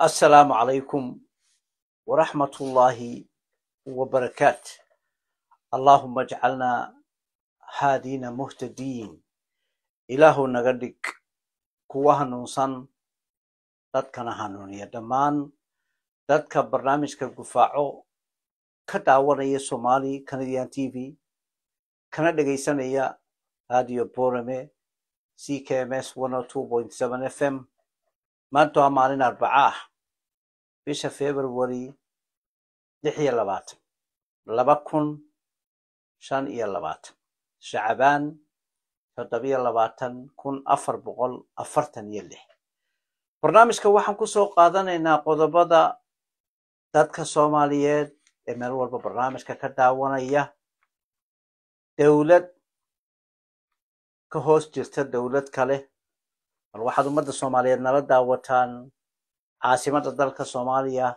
السلام عليكم ورحمة الله وبركاته. اللهم اجعلنا هادين مهتدين. إله نغدك كوها نوصن دادكنا هانونية دمان دادك برنامج كالقفاعو كداوانية سومالي كنديان تي في كندقيسانية راديو بورمي CKMS 102.7 FM مانتو أمالين 4 بيشا فبراير 2025 شعبان 2446 barnaamijka waxaan ku soo qaadanaynaa qodobada dadka Soomaaliyeed ee meel walba barnaamijka ka daawanaya dawlad ka hoos jirta dawlad kale bal waxaad ummadda Soomaaliyeed nala daawataan caasimadda dalka Soomaaliya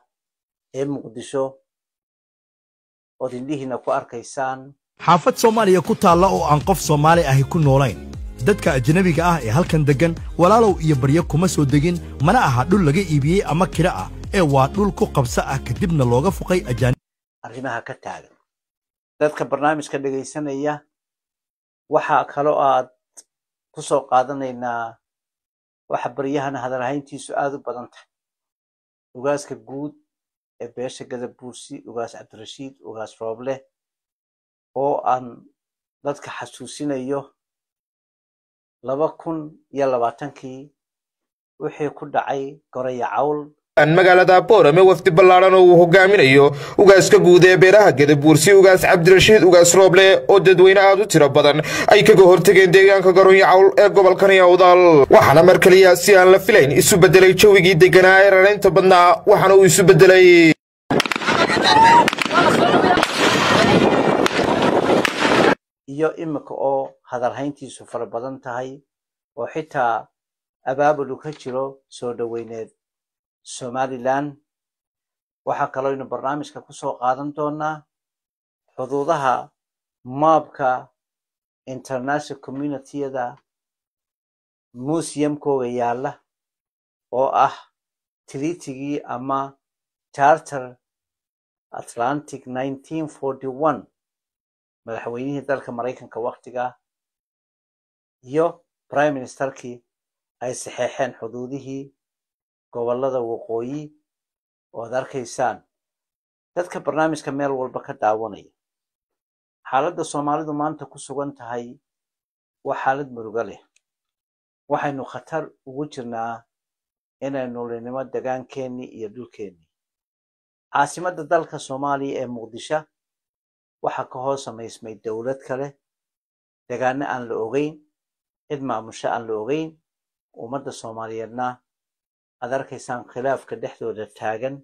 ee Muqdisho oo indhihiina ku arkaysaan xaafad Soomaaliya ku taala oo aan qof Soomaali ah ku noolayn dadka ajnabiga ah ee halkan degan walaalow iyo baryo kuma soo degin mana aha dhul laga iibiyay ama kira ah ee waa dhul ku qabso ah kadibna looga fuqay arrimaha ka taagan dadka barnaamijka dhageysanaya waxa kale oo aad ku soo qaadanaynaa waxa baryahan hadalhayntiisu aad u badan tahay ugaaska guud ee beesha Gadabuursi ugaas Cabdirashiid ugaas Rooble oo aan dadka xasuusinayo 2020kii wixii ku dhacay Goraya Cawl magaalada Boorame wafdi ballaaran oo uu hogaaminayo ugaaska guud ee beeraha Gadabuursi ugaas Cabdirashiid ugaas Rooble oo dadweyne aad u tiro badan ay kaga hortageen deegaanka Goraya Cawl ee gobolka Awdal waxaana markaliya si aan la filayn isu bedelay jawigii deganaa ee rareynta badnaa waxaana uu isu bedelay iyo imika oo hadalhayntiisu fara badan tahay oo xitaa abaabulu ka jiro soo dhaweyneed Somaliland waxa kale oo barnaamijka ku soo qaadan doonaa xuduudaha maabka international community-da museum-kooda yaala oo ah treaty-gii ama charter Atlantic 1941 madaxweynihii dalka Mareykanka waqtiga iyo prime ministerkii ay saxeexeen xuduudihii gobolada waqooyi oo arkaysaan dadka barnaamijka meel walba ka daawanaya xaaladda Soomaalidu maanta ku sugan tahay waa xaalad murugo leh waxaynu khatar ugu jirnaa inaynu leenimo deegaankeennii iyo dhulkeennii caasimadda dalka Soomaaliya ee Muqdisho waxa ka hoos samaysmay dawlad kale deegaano aan la ogeyn cid maamusho aan la ogeyn ummadda Soomaaliyeedna aad arkaysaan khilaafka dhexdooda taagan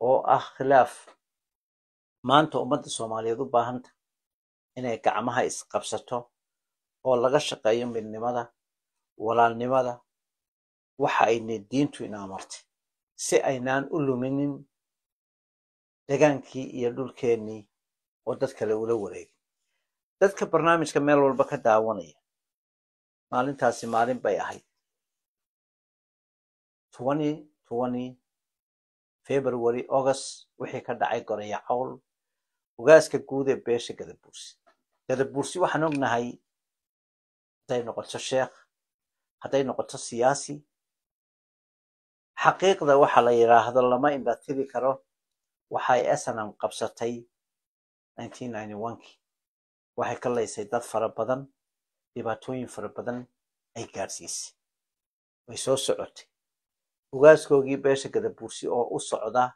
oo ah khilaaf maanta ummadda Soomaaliyeed u baahan tahay inay gacmaha isqabsato oo laga shaqeeyo midnimada walaalnimada waxa ay diintu ina amartay si aynaan u luminin deegaankii iyo dhulkeennii oo dad kale ula wareegay dadka barnaamijka meel walba ka daawanaya maalintaasi maalin bay ahayd 2020 February August wixii ka dhacay Goraya Cawl ugaaska guud ee beesha Gadabuursi waxaan ognahay haday noqoto sheekh haday noqoto siyaasi xaqiiqda waxa la yiraahdo lama inda tiri karo waxay SNM qabsatay 1991kii waxay ka leeysay dad fara badan dhibaatooyin fara badan ay gaarsiisay way soo socotay ugaaskoogii beesha Gadabuursi oo u socda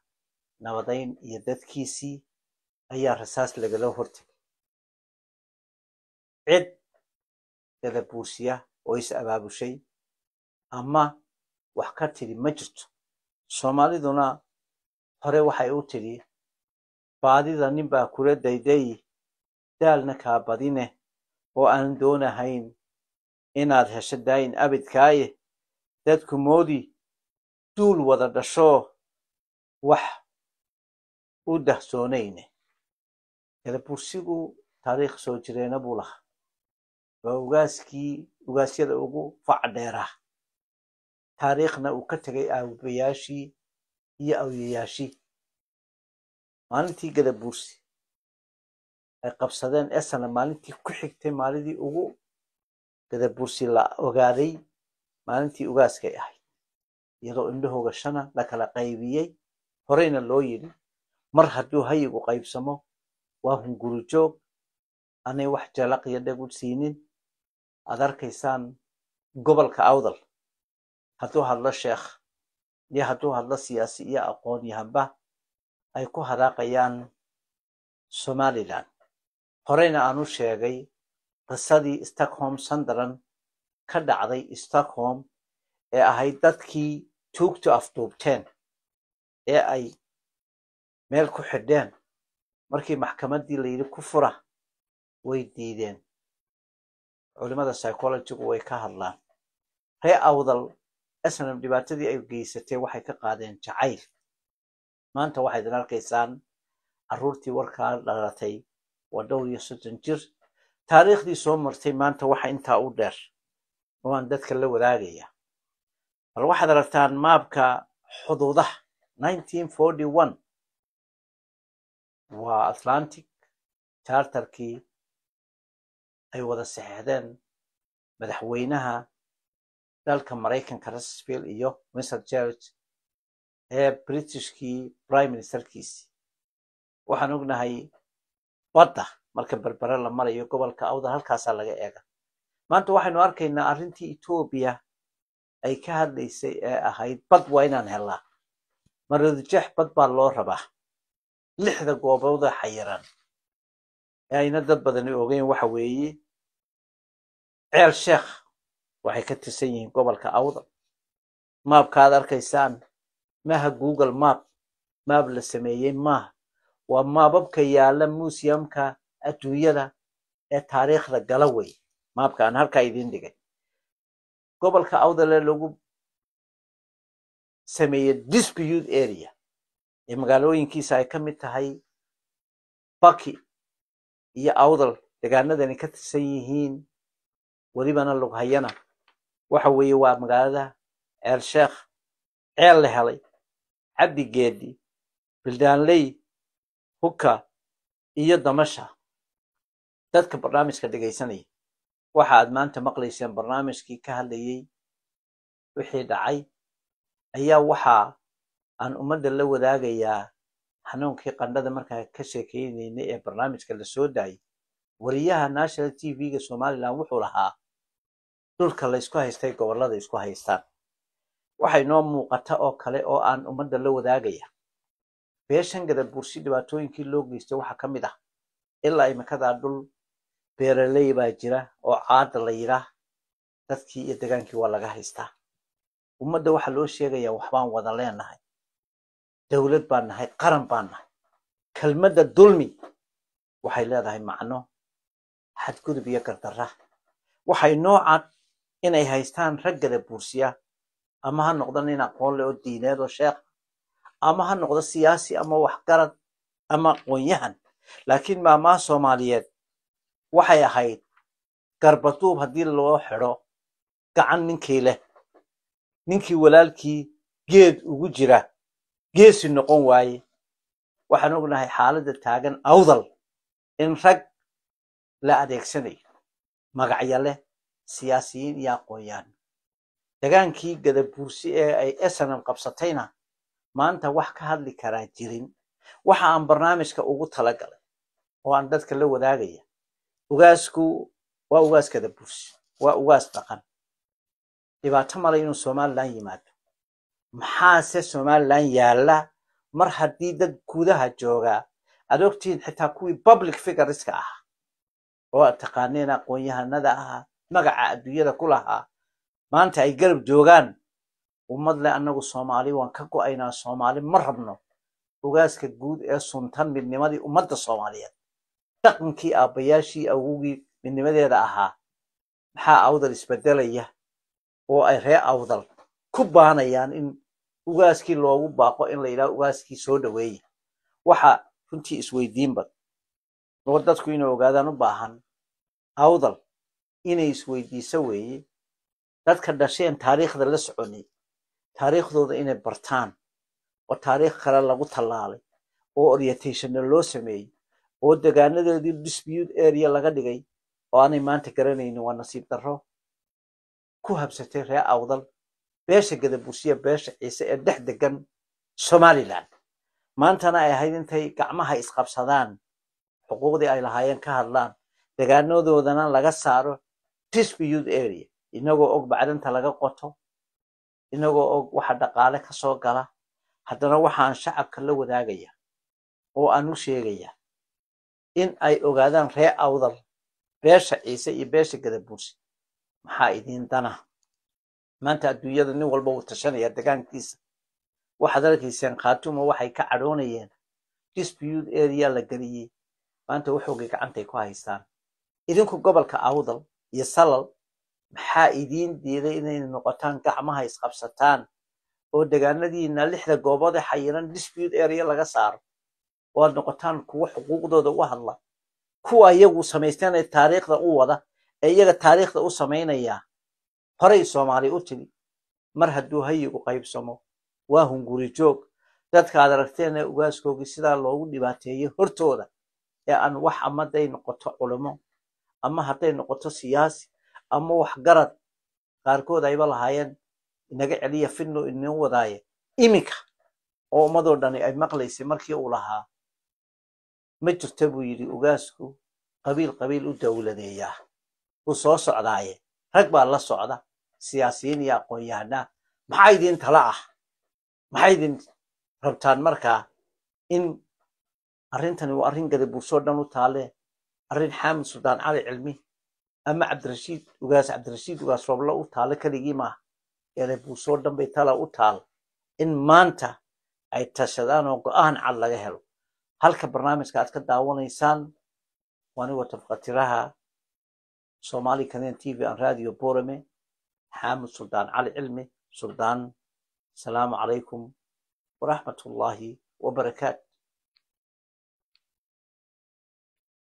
nabadeyn iyo dadkiisii ayaa rasaas lagala hortagay cid Gadabuursiya oo is abaabushay ama wax ka tiri ma jirto Soomaaliduna hore waxay u tiri baadida nin baa kula dayday daalna ka badine oo aan doonahayn inaad hesho daayin abidkaaye dadku moodi duul wada dhasho wax u dahsoonayne Gadabuursigu taariikh soo jireena buu lahaa waa ugaasyada ugu fac dheera taariikhna uu ka tagay aabayaashii iyo awliyayaashii maalintii gadabuursi ay qabsadeen esana maalintii ku xigtay maalidii ugu gadabuursi la ogaaday maalintii ugaaskay ahayd iyadoo indhahooga shana la kala qaybiyey horeyna loo yidhi mar hadduu hayigu qaybsamo waa hungurijoog aanay wax jalaq iyo dhegud siinin aad arkaysaan gobolka awdal hadduu hadlo sheekh iyo hadduu hadlo siyaasi iyo aqoon yahanba ay ku hadaaqayaan somaliland horeyna aan u sheegay qisadii stockholm sunderland ka dhacday stockholm ee ahayd dadkii tuugtu afduubteen ee ay meel ku xidheen markii maxkamaddii la yidhi ku fura way diideen culimada psychologigu way ka hadlaan ree awdal snm dhibaatadii ay geysatay waxay ka qaadeen jacayl maanta waxayd arkaysaan carruurtii warkaa dhalatay waa 30 jir taariikhdii soo martay maanta waxa intaa u dheer waan dadka la wadaagaya bal waxaad aragtaan maabka xuduudaha 1941 waa atlantic charterkii ay wada saxeexdeen madaxweynaha dalka maraykanka Roosevelt iyo Mr. George ee britishkii prime ministerkiisi waxaan ognahay badda marka berbera la marayo gobolka awdal halkaasaa laga eega maanta waxaynu arkaynaa arrintii Ethiopia ay ka hadlaysay ee ahayd bad waa inaan helnaa maroodijeex bad baa loo rabaa 6 goobooda xayiran ee ayna dad badani ogeyn waxa weeye ceel sheekh waxay ka tirsan yihiin gobolka awdal maabkaad arkaysaan maaha google maab la sameeyey maaha waa maababka yaala museumka adduunyada ee taariikhda gala wey maabka aan halkaa idiin dhigay gobolka awdal ee lagu sameeyey dispute area ee magaalooyinkiisa ay ka mid tahay baki iyo awdal deegaanadani ka tirsan yihiin welibana lughayana waxa weeye waa magaalada ceel sheekh ceel la helay cabdi geedi bildaanley hukka iyo damasha dadka barnaamijka dhegaysanaya waxa aad maanta maqlayseen barnaamijkii ka hadlayay wixii dhacay ayaa waxa aan ummadda la wadaagayaa xanuunkii qandhada markaa ka sheekeynaynay ee barnaamijka la soo daayay wariyaha national tv-ga somaliland wuxuu lahaa dhulka la isku haystay gobollada isku haystaan waxay noo muuqata oo kale oo aan ummadda la wadaagaya beeshan gadabuursi dhibaatooyinkii loo geystay waxaa ka mid ah ilaa imikadaa dhul beeraley baa jira oo caada la yidhaah dadkii iyo degaankii waa laga haystaa ummadda waxaa loo sheegayaa waxbaan wada leenahay dowlad baan nahay qaran baan nahay kelmadda dulmi waxay leedahay macno xadgudub iyo gardarra waxay noocad inay haystaan rag gadabuursiya ama ha noqdo nin aqoon leh oo diineed oo sheekh ama ha noqdo siyaasi ama waxgarad ama aqoon-yahan laakiin maamaha soomaaliyeed waxay ahayd garbaduub haddii loo xidho gacan ninkii leh ninkii walaalkii geed ugu jira geesi noqon waaye waxaan ognahay xaaladda taagan awdal in rag la adeegsanayo magacyo leh siyaasiyiin iyo aqoon-yahan degaankii gadabuursi ee ay snm qabsatayna maanta wax ka hadli karaa jirin waxa aan barnaamijka ugu talagalay oo aan dadka la wadaagaya ugaasku waa ugaas gadabuursi waa ugaas dhaqan dhibaato male inuu somaliland yimaado maxaase somaliland yaalla mar haddii dad gudaha joogaa aad ogtihiin xitaa kuwii public figureska ahaa oo aad taqaaneen aqoon-yahanada ahaa magaca adduunyada ku lahaa maanta ay garab joogaan ummad leh annagu soomaali waan ka go'aynaa soomaali ma rabno ugaaska guud ee suntan midnimadii ummadda soomaaliyeed dhaqankii aabbayaashii awowgii midnimadeeda ahaa maxaa awdal isbedelaya oo ay ree awdal ku baanayaan in ugaaskii loogu baaqo in la yidhaho ugaaskii soo dhaweeye waxa runtii isweydiin bad oo dadku inay ogaadaan u baahan awdal inay isweydiiso weeye dadka dhasheen taariikhda la soconay taariikhdooda inay bartaan oo taariikh kale lagu tallaalay oo orientationna loo sameeyey oo degaanadoodii dispute area laga dhigay oo aanay maanta garanaynin waa nasiib darro ku habsatay reer awdal beesha gadabuursiya beesha ciise ee dhex degan somaliland maantana ay ahayd intay gacmaha isqabsadaan xuquuqdii ay lahaayeen ka hadlaan degaanadoodana laga saaro dispute area inagoo og bacdanta laga qoto inagoo og waxa dhaqaale ka soo gala haddana waxaan shacabka la wadaagaya oo aan u sheegaya in ay ogaadaan reer awdal beesha ciise iyo beesha gadabuursi maxaa idiin dana maanta adduunyada nin walba uu tashanaya degaankiisa waxaad arkayseen khaatumo waxay ka cadhoonayeen dispute area la geliyey maanta waxoogay gacantay ku haystaan idinku gobolka awdal iyo salal maxaa idiin diiday inay noqotaan gacmaha isqabsataan oo degaanadiina 6 goobood ee xayiran dispute area laga saaro oo aad noqotaan kuwa xuquuqdooda u hadla kuwa iyagu samaystaan ee taariikhda u wada ee iyaga taariikhda u samaynaya horey Soomaali u tiri mar hadduu hayigu qaybsamo waa hunguri joog dadka aad aragteen ee ugaaskoogii sidaa loogu dhibaateeyay hortooda ee aan wax amaday noqoto culimo ama hadday noqoto siyaasi ama wax garad qaarkood ayba lahaayeen inaga celiya finno inoo wadaaye iminka oo ummadoo dhani ay maqlaysay markii uu lahaa ma jirta buu yidhi ugaasku qabiil u dawladeeyaa uu soo socdaaye rag baa la socda siyaasiyiin iyo aqoon-yahanaa maxaa idin tala ah maxay idin rabtaan markaa in arrintani waa arrin gadabuursoo dhan u taale arrin xaamid suldaan cali cilmi ama cabdirashiid ugaas roble u taale keligii maaha gadabuursoo dhan bay tala u taal in maanta ay tashadaan oo go'aan cad laga helo halka barnaamijka aad ka daawanaysaan waanigoo tafqatiraha Somali Canadian TV and Radio Borame حامد سلطان علي علمي سلطان السلام عليكم ورحمة الله وبركاته